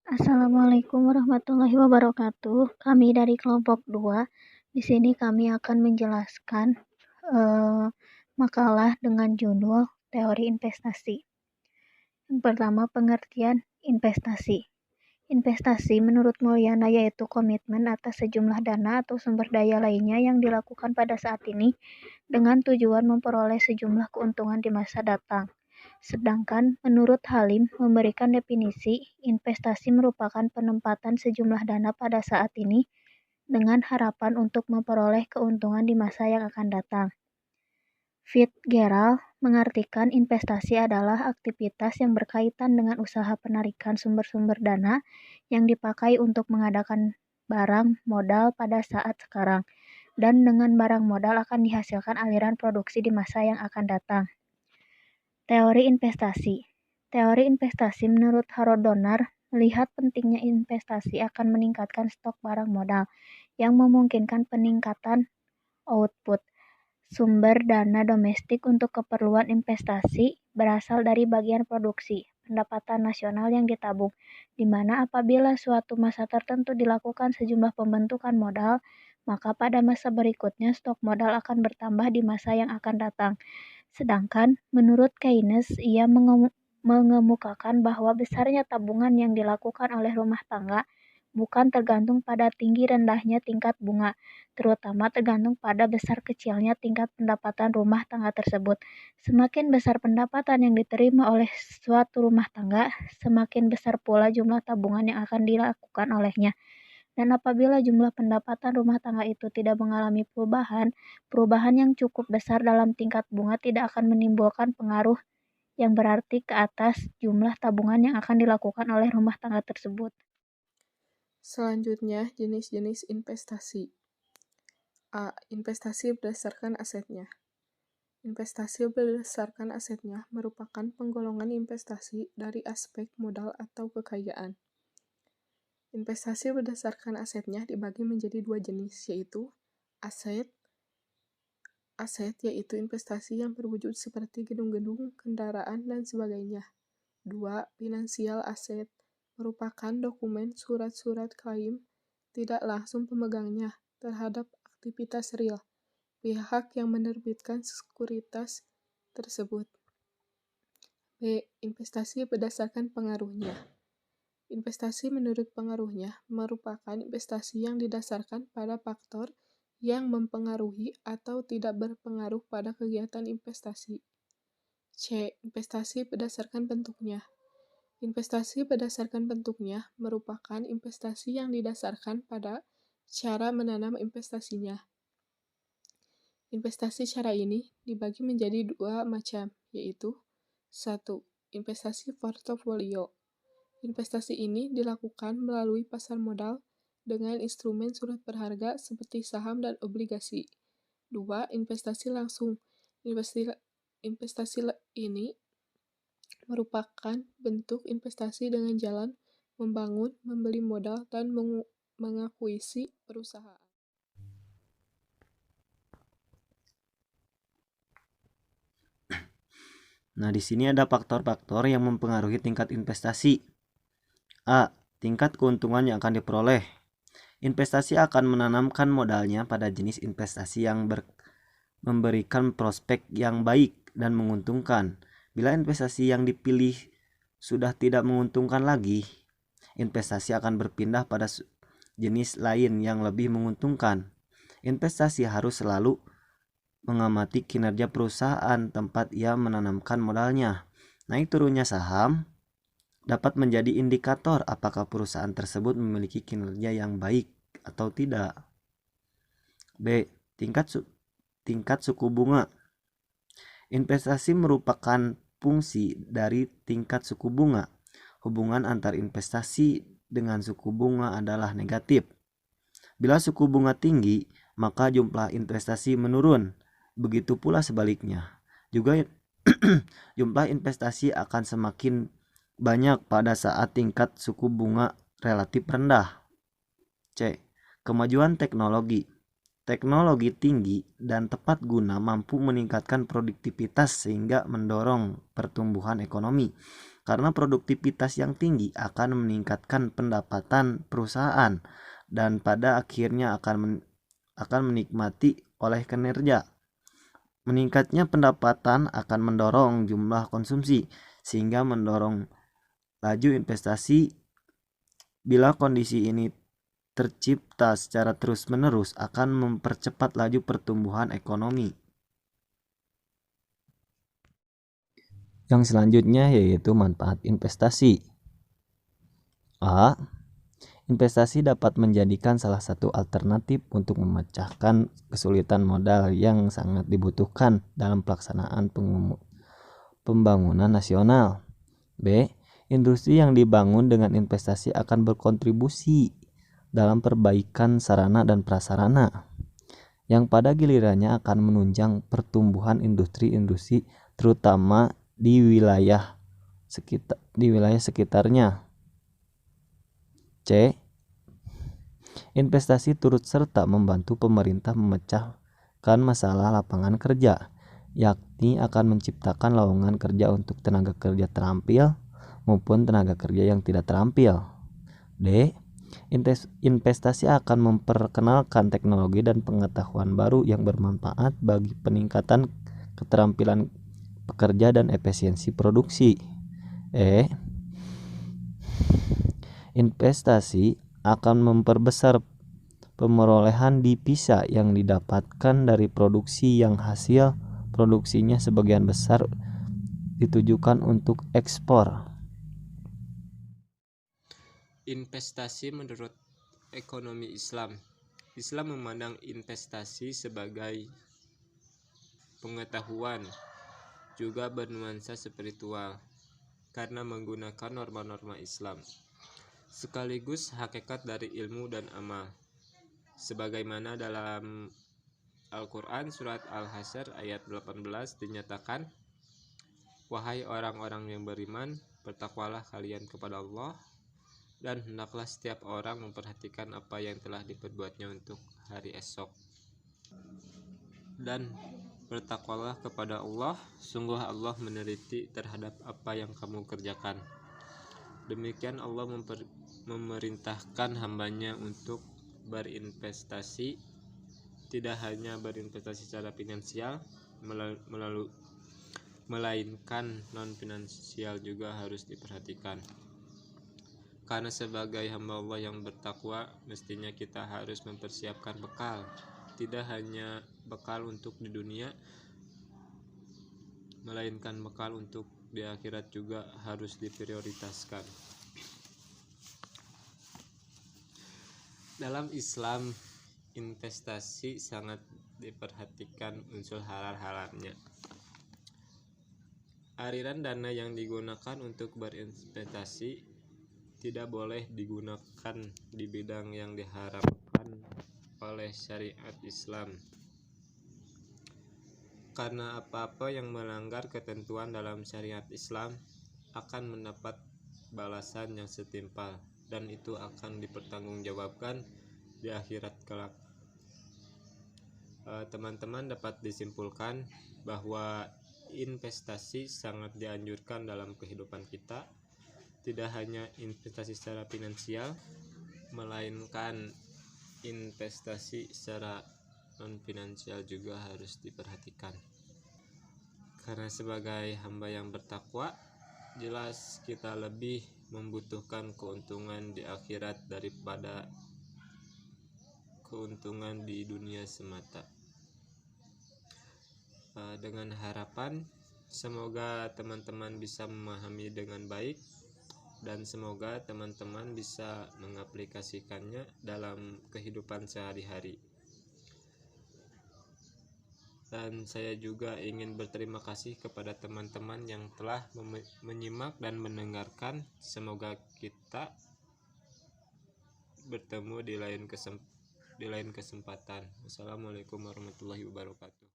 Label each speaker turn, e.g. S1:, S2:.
S1: Assalamualaikum warahmatullahi wabarakatuh. Kami dari kelompok 2. Di sini kami akan menjelaskan makalah dengan judul Teori Investasi. Yang pertama, pengertian investasi. Investasi menurut Mulyana yaitu komitmen atas sejumlah dana atau sumber daya lainnya yang dilakukan pada saat ini dengan tujuan memperoleh sejumlah keuntungan di masa datang. Sedangkan menurut Halim memberikan definisi, investasi merupakan penempatan sejumlah dana pada saat ini dengan harapan untuk memperoleh keuntungan di masa yang akan datang. Fitzgerald mengartikan investasi adalah aktivitas yang berkaitan dengan usaha penarikan sumber-sumber dana yang dipakai untuk mengadakan barang modal pada saat sekarang, dan dengan barang modal akan dihasilkan aliran produksi di masa yang akan datang. Teori investasi. Teori investasi menurut Harold Donner melihat pentingnya investasi akan meningkatkan stok barang modal yang memungkinkan peningkatan output. Sumber dana domestik untuk keperluan investasi berasal dari bagian produksi, pendapatan nasional yang ditabung, di mana apabila suatu masa tertentu dilakukan sejumlah pembentukan modal, maka pada masa berikutnya stok modal akan bertambah di masa yang akan datang. Sedangkan menurut Keynes, ia mengemukakan bahwa besarnya tabungan yang dilakukan oleh rumah tangga bukan tergantung pada tinggi rendahnya tingkat bunga, terutama tergantung pada besar kecilnya tingkat pendapatan rumah tangga tersebut. Semakin besar pendapatan yang diterima oleh suatu rumah tangga, semakin besar pula jumlah tabungan yang akan dilakukan olehnya. Dan apabila jumlah pendapatan rumah tangga itu tidak mengalami perubahan yang cukup besar dalam tingkat bunga tidak akan menimbulkan pengaruh yang berarti ke atas jumlah tabungan yang akan dilakukan oleh rumah tangga tersebut.
S2: Selanjutnya, jenis-jenis investasi. A. Investasi berdasarkan asetnya. Investasi berdasarkan asetnya merupakan penggolongan investasi dari aspek modal atau kekayaan. Investasi berdasarkan asetnya dibagi menjadi dua jenis, yaitu aset yaitu investasi yang berwujud seperti gedung-gedung, kendaraan, dan sebagainya. 2. Finansial aset merupakan dokumen surat-surat klaim tidak langsung pemegangnya terhadap aktivitas real pihak yang menerbitkan sekuritas tersebut. B. Investasi berdasarkan pengaruhnya. Investasi menurut pengaruhnya merupakan investasi yang didasarkan pada faktor yang mempengaruhi atau tidak berpengaruh pada kegiatan investasi. C. Investasi berdasarkan bentuknya. Investasi berdasarkan bentuknya merupakan investasi yang didasarkan pada cara menanam investasinya. Investasi cara ini dibagi menjadi dua macam, yaitu 1. Investasi portofolio. Investasi ini dilakukan melalui pasar modal dengan instrumen surat berharga seperti saham dan obligasi. 2. Investasi langsung. Investasi ini merupakan bentuk investasi dengan jalan membangun, membeli modal, dan mengakuisisi perusahaan.
S3: Nah, di sini ada faktor-faktor yang mempengaruhi tingkat investasi. A. Tingkat keuntungan yang akan diperoleh. Investasi akan menanamkan modalnya pada jenis investasi yang memberikan prospek yang baik dan menguntungkan. Bila investasi yang dipilih sudah tidak menguntungkan lagi, investasi akan berpindah pada jenis lain yang lebih menguntungkan. Investasi harus selalu mengamati kinerja perusahaan tempat ia menanamkan modalnya. Naik turunnya saham dapat menjadi indikator apakah perusahaan tersebut memiliki kinerja yang baik atau tidak. B. Tingkat suku bunga. Investasi merupakan fungsi dari tingkat suku bunga. Hubungan antar investasi dengan suku bunga adalah negatif. Bila suku bunga tinggi, maka jumlah investasi menurun. Begitu pula sebaliknya. Juga jumlah investasi akan semakin banyak pada saat tingkat suku bunga relatif rendah. C. Kemajuan teknologi. Teknologi tinggi dan tepat guna mampu meningkatkan produktivitas sehingga mendorong pertumbuhan ekonomi. karena produktivitas yang tinggi akan meningkatkan pendapatan perusahaan dan pada akhirnya akan menikmati oleh kinerja. Meningkatnya pendapatan akan mendorong jumlah konsumsi sehingga mendorong laju investasi. Bila kondisi ini tercipta secara terus-menerus akan mempercepat laju pertumbuhan ekonomi. Yang selanjutnya yaitu manfaat investasi. A. Investasi dapat menjadikan salah satu alternatif untuk memecahkan kesulitan modal yang sangat dibutuhkan dalam pelaksanaan pembangunan nasional. B. Industri yang dibangun dengan investasi akan berkontribusi dalam perbaikan sarana dan prasarana, yang pada gilirannya akan menunjang pertumbuhan industri-industri terutama di wilayah sekitarnya. C. Investasi turut serta membantu pemerintah memecahkan masalah lapangan kerja, yakni akan menciptakan lowongan kerja untuk tenaga kerja terampil maupun tenaga kerja yang tidak terampil. D. Investasi akan memperkenalkan teknologi dan pengetahuan baru yang bermanfaat bagi peningkatan keterampilan pekerja dan efisiensi produksi. E. Investasi akan memperbesar pemerolehan divisa yang didapatkan dari produksi yang hasil produksinya sebagian besar ditujukan untuk ekspor.
S4: Investasi menurut ekonomi Islam. Islam memandang investasi sebagai pengetahuan, juga bernuansa spiritual karena menggunakan norma-norma Islam sekaligus hakikat dari ilmu dan amal, sebagaimana dalam Al-Quran surat Al-Hasyr ayat 18 dinyatakan, "Wahai orang-orang yang beriman, bertakwalah kalian kepada Allah, dan hendaklah setiap orang memperhatikan apa yang telah diperbuatnya untuk hari esok. Dan bertakwalah kepada Allah, sungguh Allah meneliti terhadap apa yang kamu kerjakan." Demikian Allah memerintahkan hambanya untuk berinvestasi, tidak hanya berinvestasi secara finansial, melainkan non-finansial juga harus diperhatikan. Karena sebagai hamba Allah yang bertakwa, mestinya kita harus mempersiapkan bekal, tidak hanya bekal untuk di dunia, melainkan bekal untuk di akhirat juga harus diprioritaskan. Dalam Islam, investasi sangat diperhatikan unsur halal-haramnya. Aliran dana yang digunakan untuk berinvestasi tidak boleh digunakan di bidang yang diharamkan oleh syariat Islam, karena apa-apa yang melanggar ketentuan dalam syariat Islam akan mendapat balasan yang setimpal, dan itu akan dipertanggungjawabkan di akhirat kelak. Teman-teman, dapat disimpulkan bahwa investasi sangat dianjurkan dalam kehidupan kita, tidak hanya investasi secara finansial, melainkan investasi secara non-finansial juga harus diperhatikan. Karena sebagai hamba yang bertakwa, jelas kita lebih membutuhkan keuntungan di akhirat daripada keuntungan di dunia semata. Dengan harapan semoga teman-teman bisa memahami dengan baik, dan semoga teman-teman bisa mengaplikasikannya dalam kehidupan sehari-hari. Dan saya juga ingin berterima kasih kepada teman-teman yang telah menyimak dan mendengarkan. Semoga kita bertemu di lain kesempatan. Wassalamualaikum warahmatullahi wabarakatuh.